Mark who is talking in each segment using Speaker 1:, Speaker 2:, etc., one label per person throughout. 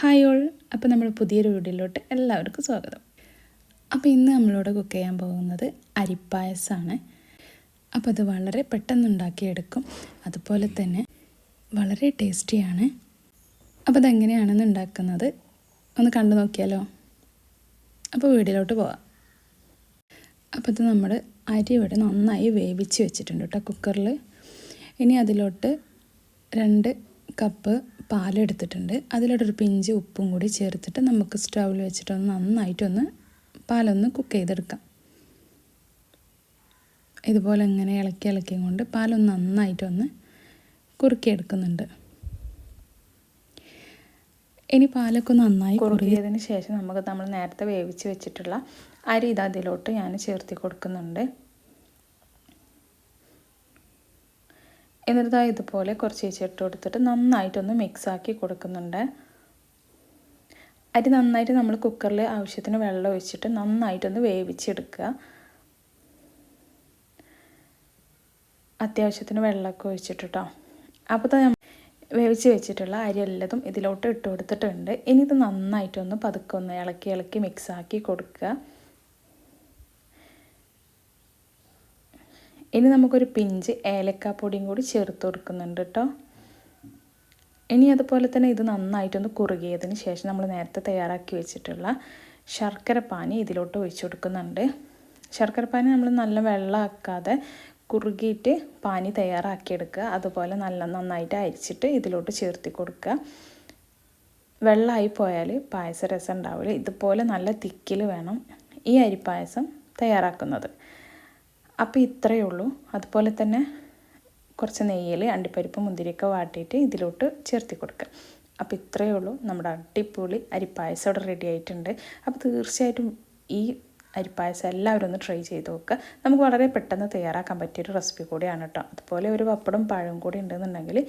Speaker 1: Hi all. അപ്പോൾ നമ്മൾ പുതിയൊരു വീഡിയോയിലോട്ട് എല്ലാവർക്കും സ്വാഗതം. അപ്പോൾ ഇന്ന് നമ്മളോട് കുക്ക് ചെയ്യാൻ പോകുന്നത് അരിപ്പായസമാണ്. അപ്പോൾ അത് വളരെ പെട്ടെന്ന് ഉണ്ടാക്കിയെടുക്കും, അതുപോലെ തന്നെ വളരെ ടേസ്റ്റിയാണ്. അപ്പോൾ അതെങ്ങനെയാണെന്ന് ഉണ്ടാക്കുന്നത് ഒന്ന് കണ്ടു നോക്കിയാലോ. അപ്പോൾ വീഡിയോയിലോട്ട് പോവാം. അപ്പോൾ ഇത് നമ്മൾ അരി ഇവിടെ നന്നായി വേവിച്ച് വെച്ചിട്ടുണ്ട് കേട്ടോ കുക്കറിൽ. ഇനി അതിലോട്ട് 2 കപ്പ് പാലെടുത്തിട്ടുണ്ട്. അതിലോട്ടൊരു പിഞ്ച് ഉപ്പും കൂടി ചേർത്തിട്ട് നമുക്ക് സ്റ്റൗവിൽ വെച്ചിട്ടൊന്ന് നന്നായിട്ടൊന്ന് പാലൊന്ന് കുക്ക് ചെയ്തെടുക്കാം. ഇതുപോലെ ഇങ്ങനെ ഇളക്കി കൊണ്ട് പാലൊന്ന് നന്നായിട്ടൊന്ന് കുറുക്കിയെടുക്കുന്നുണ്ട്. ഇനി പാലൊക്കെ നന്നായി കുറുകിയതിന് ശേഷം നമ്മൾ നേരത്തെ വേവിച്ച് വെച്ചിട്ടുള്ള അരി അതിലോട്ട് ഞാൻ ചേർത്തി കൊടുക്കുന്നുണ്ട്. എന്നിട്ട് ഇതുപോലെ കുറച്ച് ഇട്ട് കൊടുത്തിട്ട് നന്നായിട്ടൊന്ന് മിക്സാക്കി കൊടുക്കുന്നുണ്ട്. അരി നന്നായിട്ട് നമ്മൾ കുക്കറിൽ ആവശ്യത്തിന് വെള്ളം ഒഴിച്ചിട്ട് നന്നായിട്ടൊന്ന് വേവിച്ചെടുക്കുക. അത്യാവശ്യത്തിന് വെള്ളമൊക്കെ ഒഴിച്ചിട്ട് കേട്ടോ. അപ്പോൾ വേവിച്ച് വെച്ചിട്ടുള്ള അരി എല്ലതും ഇതിലോട്ട് ഇട്ട് കൊടുത്തിട്ടുണ്ട്. ഇനി ഇത് നന്നായിട്ടൊന്ന് പതുക്കെ ഒന്ന് ഇളക്കി മിക്സാക്കി കൊടുക്കുക. ഇനി നമുക്കൊരു പിഞ്ച് ഏലക്കാപ്പൊടിയും കൂടി ചേർത്ത് കൊടുക്കുന്നുണ്ട് കേട്ടോ. ഇനി അതുപോലെ തന്നെ ഇത് നന്നായിട്ടൊന്ന് കുറുകിയതിന് ശേഷം നമ്മൾ നേരത്തെ തയ്യാറാക്കി വെച്ചിട്ടുള്ള ശർക്കര പാനി ഇതിലോട്ട് ഒഴിച്ചു കൊടുക്കുന്നുണ്ട്. ശർക്കര പാനി നമ്മൾ നല്ല വെള്ളമാക്കാതെ കുറുകിയിട്ട് പാനി തയ്യാറാക്കിയെടുക്കുക. അതുപോലെ നന്നായിട്ട് അരിച്ചിട്ട് ഇതിലോട്ട് ചേർത്തി കൊടുക്കുക. വെള്ളമായി പോയാൽ പായസ രസം ഉണ്ടാവില്ല. ഇതുപോലെ നല്ല തിക്കിൽ വേണം ഈ അരിപ്പായസം തയ്യാറാക്കുന്നത്. അപ്പോൾ ഇത്രയേ ഉള്ളൂ. അതുപോലെ തന്നെ കുറച്ച് നെയ്യിൽ അണ്ടിപ്പരിപ്പ് മുന്തിരിയൊക്കെ വാട്ടിയിട്ട് ഇതിലോട്ട് ചേർത്തി കൊടുക്കുക. അപ്പോൾ ഇത്രയേ ഉള്ളൂ, നമ്മുടെ അടിപൊളി അരിപ്പായസം ഇവിടെ റെഡി ആയിട്ടുണ്ട്. അപ്പോൾ തീർച്ചയായിട്ടും ഈ അരിപ്പായസം എല്ലാവരും ഒന്ന് ട്രൈ ചെയ്ത് നോക്കുക. നമുക്ക് വളരെ പെട്ടെന്ന് തയ്യാറാക്കാൻ പറ്റിയൊരു റെസിപ്പി കൂടിയാണ് കേട്ടോ. അതുപോലെ ഒരു പപ്പടം പഴം കൂടി ഉണ്ടെന്നുണ്ടെങ്കിൽ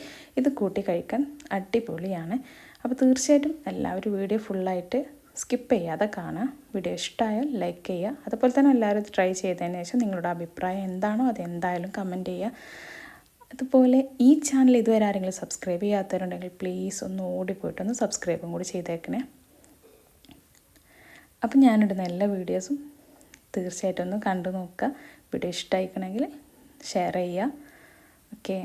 Speaker 1: ഇത് കൂട്ടി കഴിക്കാൻ അടിപൊളിയാണ്. അപ്പോൾ തീർച്ചയായിട്ടും എല്ലാവരും വീഡിയോ ഫുള്ളായിട്ട് സ്കിപ്പ് ചെയ്യാതെ കാണുക. വീഡിയോ ഇഷ്ടമായാൽ ലൈക്ക് ചെയ്യുക. അതുപോലെ തന്നെ എല്ലാവരും ട്രൈ ചെയ്തതിന് ശേഷം നിങ്ങളുടെ അഭിപ്രായം എന്താണോ അതെന്തായാലും കമൻറ്റ് ചെയ്യുക. അതുപോലെ ഈ ചാനൽ ഇതുവരെ ആരെങ്കിലും സബ്സ്ക്രൈബ് ചെയ്യാത്തവരുണ്ടെങ്കിൽ പ്ലീസ് ഒന്ന് ഓടിപ്പോയിട്ടൊന്ന് സബ്സ്ക്രൈബും കൂടി ചെയ്തേക്കണേ. അപ്പം ഞാനിടുന്ന എല്ലാ വീഡിയോസും തീർച്ചയായിട്ടും ഒന്ന് കണ്ടു നോക്കുക. വീഡിയോ ഇഷ്ടമായിക്കണമെങ്കിൽ ഷെയർ ചെയ്യുക. ഓക്കെ,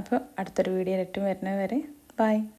Speaker 1: അപ്പോൾ അടുത്തൊരു വീഡിയോയിലേറ്റും വരുന്നവരെ ബൈ.